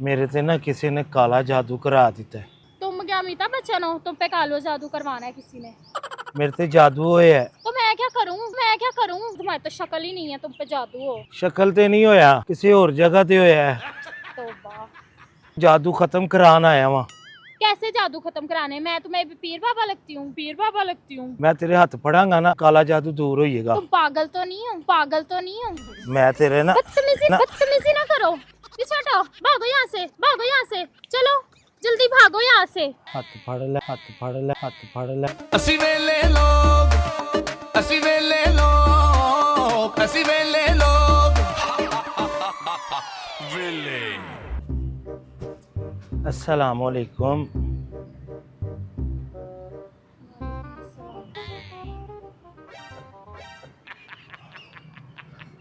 मेरे से ना किसी ने काला जादू करा दिता है। तुम क्या अमिताभ बच्चन हो? तुम पे कालो जादू करवाना है किसी ने? मेरे से जादू होया है। तो मैं क्या करूं? मैं क्या करूं? तुम्हारी तो शक्ल ही नहीं है, तुम पे जादू हो। शक्ल ते नहीं होया, किसी और जगह ते होया है। तौबा। जादू खत्म करान आया वहां। कैसे जादू खत्म कराने? मैं तुम्हें पीर बाबा लगती हूँ? पीर बाबा लगती हूँ? मैं तेरे हाथ पड़ांगा ना, काला जादू दूर होइएगा। तुम पागल तो नहीं हो? पागल तो नहीं हो? मैं तेरे ना बदतमीजी ना करो। पीछे हटो, भागो यहाँ से, भागो यहाँ से, चलो जल्दी भागो यहाँ से। हाथ फाड़ ले, हाथ फाड़ ले, हाथ फाड़ ले। ਅਸੀਂ ਵੇਲੇ ਲੋਗ ਅਸੀਂ ਵੇਲੇ ਲੋਗ ਅਸੀਂ ਵੇਲੇ ਲੋਗ ਵੇਲੇ अस्सलाम वालेकुम।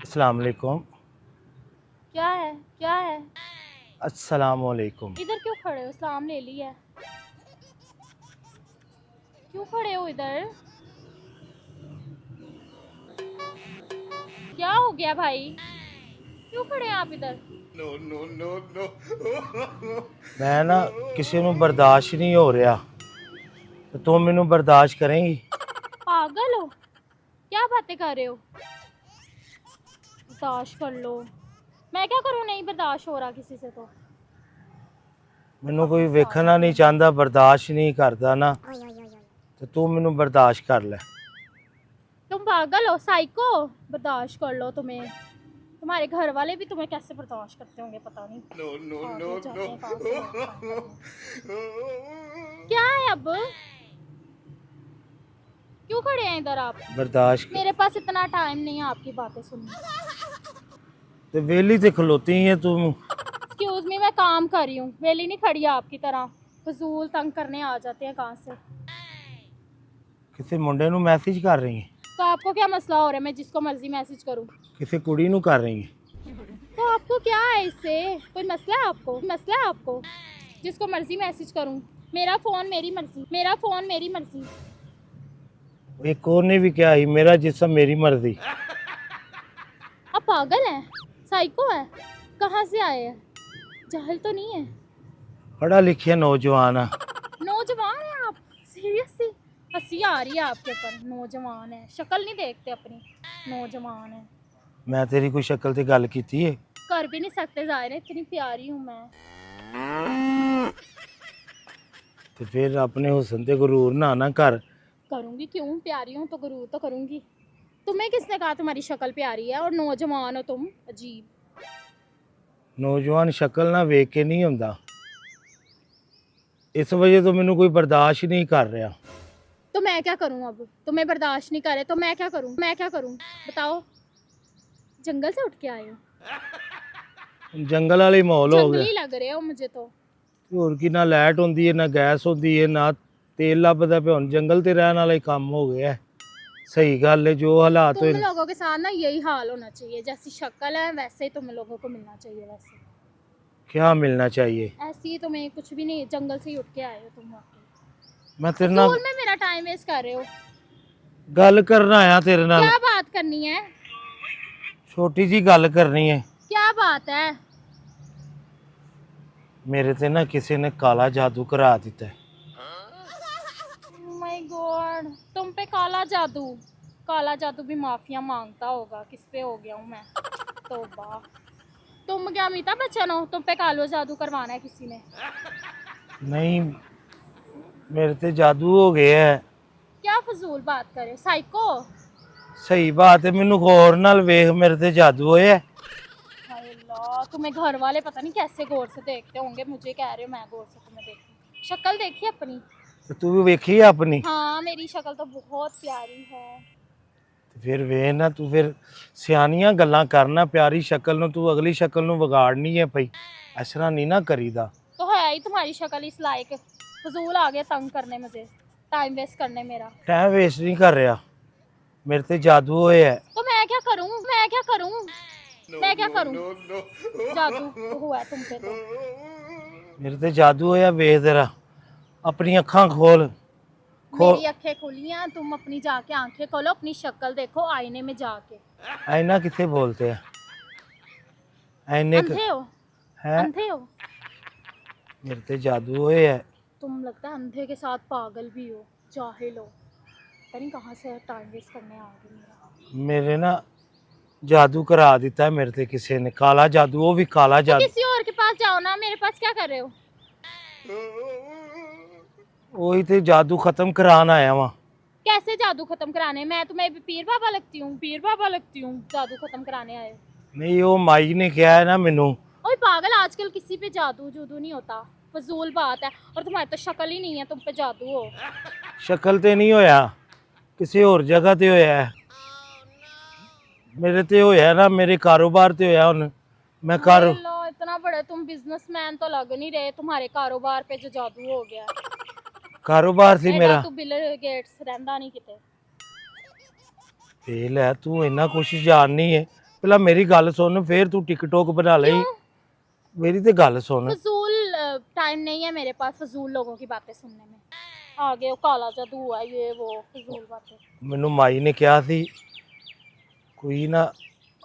अस्सलाम वालेकुम। क्या है? क्या है? अस्सलाम वालेकुम। इधर क्यों खड़े हो? सलाम ले ली है, क्यों खड़े हो इधर? क्या हो गया भाई? क्यों खड़े हैं आप इधर? मैं ना किसी ਨੂੰ बर्दाश्त नहीं हो रहा, तो तू मैनू बर्दाश्त करेंगी? पागल हो? क्या बातें कर रहे हो? बर्दाश्त कर लो। मैं क्या करूं? नहीं बर्दाश्त हो रहा किसी से तो। मैनू कोई वेखना नहीं चाहता, बर्दाश्त नहीं करता ना, तो तू मैनू बर्दाश्त कर ले। तुम पागल हो? साइको हो? बर्दाश्त कर लो तुम्हें। तुम्हारे घर वाले भी तुम्हें कैसे बर्दाश्त करते होंगे पता नहीं। जाते हैं कहाँ से। क्या है अब? क्यों खड़े हैं इधर आप? बर्दाश्त मेरे पास इतना टाइम नहीं है आपकी बातें सुनने। तो वेली ते खलोती है तू। एक्सक्यूज मी, मैं काम कर रही हूँ, वेली नहीं खड़ी है आपकी तरह। फजूल तंग करने आ जाते हैं कहाँ से। किसी मुंडे नू मैसेज कर रही है? तो आपको क्या मसला हो रहा है? मैं जिसको मर्जी मैसेज करूँ? किसी कुड़ी नू कर रही है? तो आपको क्या है इससे? कोई मसला है आपको? मसला है आपको? जिसको मर्जी मैसेज करूँ? मेरा फोन मेरी मर्जी, मेरा फोन मेरी मर्जी। एक और ने भी क्या ही, मेरा जिस्म मेरी मर्जी। आप पागल हैं? साइको है? कहाँ से आए हैं? जाहिल तो नहीं है? पढ़ा लिखा नौजवान है। नौजवान है आप? सीरियसली हंसी आ रही है आपके ऊपर। नौजवान है, शक्ल नहीं देखते अपनी, नौजवान है। मैं तेरी कोई शक्ल ते गल कीती है? कर भी नहीं सकते जाहिर है, इतनी प्यारी हूँ मैं। तो फिर अपने हुस्न ते गुरूर ना ना कर। करूँगी क्यों? प्यारी हूँ तो गुरूर तो करूँगी। तुम्हें किसने कहा तुम्हारी शक्ल प्यारी है? और नौजवान हो तुम, अजीब। नौजवान शक्ल ना वेख के नहीं होंदा, इस वजह तो मैनू कोई बर्दाश्त नहीं कर रहा। तो मैं क्या करूँ अब? तुम्हें बर्दाश्त नहीं करे तो मैं क्या करूँ? मैं क्या करूँ बताओ? जंगल से उठ के आए हो? जंगल वाले माहौल हो गया। जंगली लग रहे हो मुझे तो। होर की ना लाइट होंदी है, ना गैस होंदी है, ना तेल लभदा पे। हुण जंगल ते रहने वाला ही काम हो गया है। सही गल है, जो हालात तुम होए। लोगों के साथ ना यही हाल होना चाहिए। जैसी शक्ल है वैसे ही तुम लोगों को मिलना चाहिए। वैसे क्या मिलना चाहिए? ऐसी ही तुम्हें कुछ भी नहीं, जंगल से ही उठ के आए हो तुम। वाकई मैं तेरे नाल स्कूल में मेरा टाइम वेस्ट कर रहे हो। गल करना आया तेरे नाल। क्या बात करनी है? छोटी जी गल करनी है। क्या बात है? मेरे ते ना किसी ने काला जादू करा दिता है। माय गॉड, तुम पे काला जादू? काला जादू भी माफिया मांगता होगा। किस पे हो गया हूँ मैं? तौबा। तुम क्या अमिताभ बच्चन हो? तुम पे कालो जादू करवाना है किसी ने? नहीं, मेरे ते जादू हो गया है। क्या फजूल बात करे, साइको? सही बात है, मैनू गौर नाल वेख, मेरे ते जादू होया है। हाय अल्लाह, तुम्हें घर वाले पता नहीं कैसे गौर से देखते होंगे। मुझे कह रहे हो मैं गौर से तुम्हें देखती? शक्ल देखी अपनी? तो तू भी वेखी है अपनी? हाँ, मेरी शक्ल तो बहुत प्यारी है। ते फिर वे ना, तू फिर सियानियां गल्लां करना। प्यारी शक्ल नू तू अगली शक्ल नू विगाड़नी है पई। इस तरह नहीं ना करीदा। तो है ही तुम्हारी शक्ल इस लायक। फजूल आ गया तंग करने, मुझे टाइम वेस्ट करने मेरा। टाइम वेस्ट नहीं कर रहा, मेरे ते जादू होया है। तो मैं क्या करूं? मैं क्या करूं? मैं क्या करूं? जादू तो हुआ है तुम पे तो। मेरे ते जादू होया, वेख जरा अपनी अखां खोल। मेरी आंखें खुलियां, तुम अपनी जाके आंखें खोलो, अपनी शक्ल देखो आईने में जाके। आईना किसे बोलते हैं? आईने अंधे हो? है? अंधे हो? मेरे ते जादू होया है। तुम लगता है अंधे के साथ पागल भी हो, जाहिल हो। पता नहीं कहाँ से टाइम वेस्ट करने आ गए मेरा। मेरे ना जादू करा दिता है मेरे ते किसी ने, काला जादू, वो भी काला तो जादू। किसी और के पास जाओ ना, मेरे पास क्या कर रहे हो? वही ते जादू खत्म करान आया वहाँ। कैसे जादू खत्म कराने? मैं तुम्हें पीर बाबा लगती हूँ? पीर बाबा लगती हूँ जादू खत्म कराने आए? नहीं, वो माई ने किया है ना मैनू। ओए पागल, आजकल किसी पे जादू जूदू नहीं होता, फजूल बात है। और तुम्हारी तो शक्ल ही नहीं है, तुम पे जादू हो। शक्ल ते नहीं होया, किसी और जगह ते होया है। मेरे ते होया ना, मेरे कारोबार ते होया। हुन मैं कर लो, इतना बड़ा तुम बिजनेसमैन तो लग नहीं रहे, तुम्हारे कारोबार पे जो जादू हो गया। कारोबार सी मेरा। तू बिल गेट्स रहंदा नहीं किते। फेल है तू, इन्ना कुछ जाननी है। पहला मेरी गल सुन, फिर तू टिकटॉक बना ले। क्यों? मेरी ते गल सुन। फजूल टाइम नहीं है मेरे पास फजूल लोगों की बातें सुनने में। आगे वो काला जादू है, ये वो फजूल बातें। मैनू माई ने कहा थी कोई ना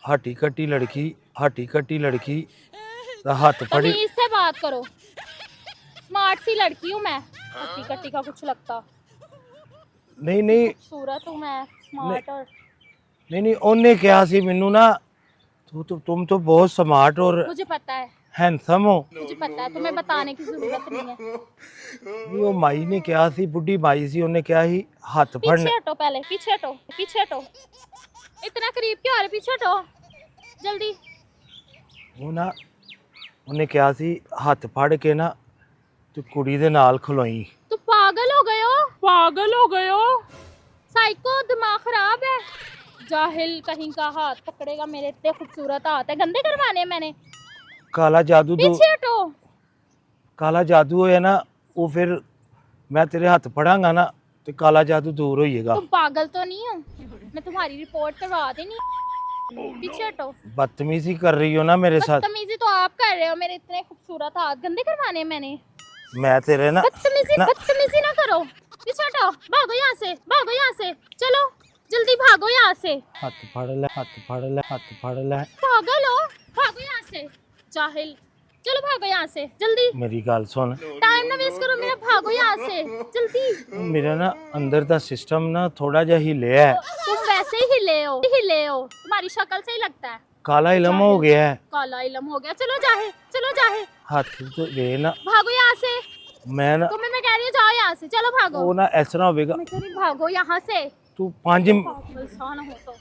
हट्टी कट्टी लड़की दा हथ फड़ी। तमीज से बात करो, स्मार्ट सी लड़की हूँ मैं। हट्टी कट्टी का कुछ लगता? नहीं खूबसूरत हूँ मैं, स्मार्ट और नहीं, उन्हें कहा सी मैनू ना, तुम तो बहुत स्मार्ट और मुझे पता है, हैंडसम हो। मुझे पता है, तुम्हें बताने की जरूरत नहीं है। नहीं, वो माई ने कहा सी, बुढ़ी माई सी, उन्हें कहा ही हथ पीछे फड़ने। हटो, पहले पीछे हटो, पीछे हटो। इतना करीब क्यों आ रहे? पीछे हटो जल्दी। वो ना उन्हें कहा सी हथ फड़ के ना तू कुड़ी दे नाल खलोई। तू पागल हो गए हो? पागल हो गए हो? साइको, दिमाग खराब है। जाहिल कहीं का, हाथ पकड़ेगा मेरे, इतने खूबसूरत हाथ है, गंदे करवाने हैं मैंने। काला जादू तो पीछे हटो। काला जादू है ना, वो फिर मैं तेरे हाथ फड़ांगा ना तो काला जादू दूर होइएगा। तुम पागल तो नहीं हो? मैं तुम्हारी रिपोर्ट करवा देनी। पीछे हटो। बदतमीजी कर रही हो ना मेरे साथ। बदतमीजी तो आप कर रहे हो, मेरे इतने खूबसूरत हाथ गंदे करवाने हैं मैंने। मैं तेरे ना बदतमीजी ना करो। पीछे हटो, भागो यहाँ से, भागो यहाँ से, चलो जल्दी भागो यहाँ से। हाथ फड़ ले। पागल हो? भागो यहाँ से, जाहिल। चलो भागो यहाँ से जल्दी। मेरी गल सुन, टाइम ना वेस्ट करो मेरा, भागो यहाँ से जल्दी। मेरा ना अंदर दा सिस्टम ना थोड़ा जा हिले है। तुम वैसे ही हिले हो, तुम्हारी शक्ल से ही लगता है। काला इलम हो गया है। काला इलम हो गया। चलो जाहे, चलो जाहे, हाथ तो दे ना। भागो यहाँ से। मैं ना तुम्हें मैं कह रही हूँ जाओ यहाँ से, चलो भागो। वो ना ऐसा होगा, मैं कह रही हूँ भागो यहाँ से। तू 5 इंसान हो तो।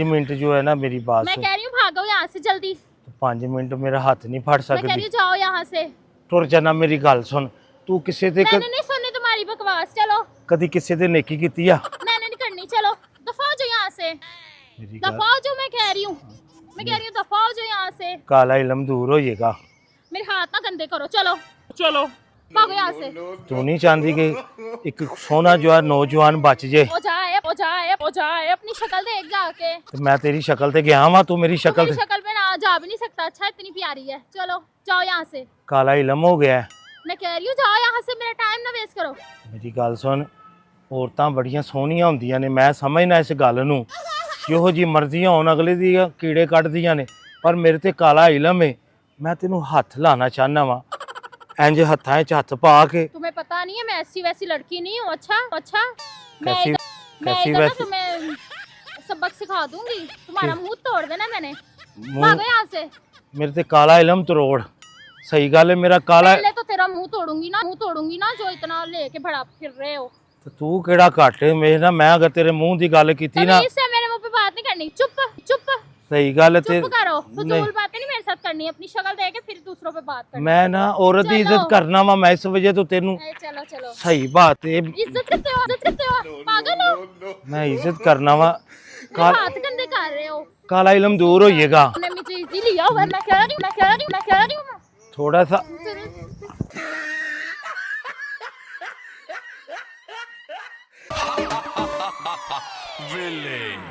मिनट जो है ना मेरी बात मैं सुन। कह रही हूँ भागो यहाँ से जल्दी। तू 5 मिनट मेरा हाथ नहीं फड़ मैं कह रही सकती। हूँ जाओ यहाँ से। टुर जाना। मेरी गल सुन, तू किसी ते मैंने नहीं सुननी तुम्हारी बकवास, चलो। कदी किसी ते नेकी कीती आ? मैंने नहीं करनी, चलो दफा हो जाओ यहाँ से। मेरी दफा गल, हो जाओ, मैं कह रही हूँ, मैं कह रही हूँ दफा हो जाओ यहाँ से। काला इलम दूर होइएगा। मेरे हाथ ना गंदे करो, चलो चलो भागो यहाँ से। तू नहीं चाहती कि एक सोना जो है नौजवान बच जाए? ओ जाए, अपनी शक्ल देख जाके। तो मैं तेरी शक्ल ते गया वा, तू मेरी तू शक्ल मेरी ते शक्ल पे ना जा भी नहीं सकता। अच्छा इतनी प्यारी है, चलो जाओ यहाँ से। काला इलम हो गया है। मैं कह रही हूँ जाओ यहाँ से, मेरा टाइम ना वेस्ट करो। मेरी गल सुन, औरतां बड़ियां सोहणियां हुंदियां ने, मैं समझना इस गल नूं। ਜਿਹੋ जी मर्जी होन अगले दी कीड़े ਕੱਢਦੀਆਂ ਨੇ, पर मेरे ते काला इलम है। मैं तेनू हथ लाना चाहना वा, इंज हत्थां 'ਚ हथ पा के। तुम्हें पता नहीं है मैं ऐसी वैसी लड़की नहीं हूँ। अच्छा मैं कैसी इधर ना वैसी तुम्हें सबक सिखा दूंगी। तुम्हारा मुंह तोड़ देना मैंने। मुंह भागो यहाँ से। मेरे ते काला इलम तरोड़। सही गल है, मेरा काला। पहले तो तेरा मुंह तोड़ूंगी ना जो इतना लेके भड़ा फिर रहे हो। तो तू केड़ा घट है मेरे ना? मैं अगर तेरे मुंह की गल की ना, तमीज से मेरे मुंह पे बात नहीं करनी। चुप सही गल है चुप करो। फजूल बातें नहीं मेरे साथ करनी। अपनी शक्ल देख के फिर दूसरों पे बात करनी। मैं ना औरत की इज्जत करना वा, मैं इस वजह तो तेनू। चलो सही बात है, इज्जत करते हो पागल हो। मैं इज्जत करना वा। मेरे हाथ गंदे कर रहे हो। काला इलम दूर होइएगा। तुमने मुझे इजी लिया हुआ है। मैं कह रही हूँ थोड़ा सा Villain.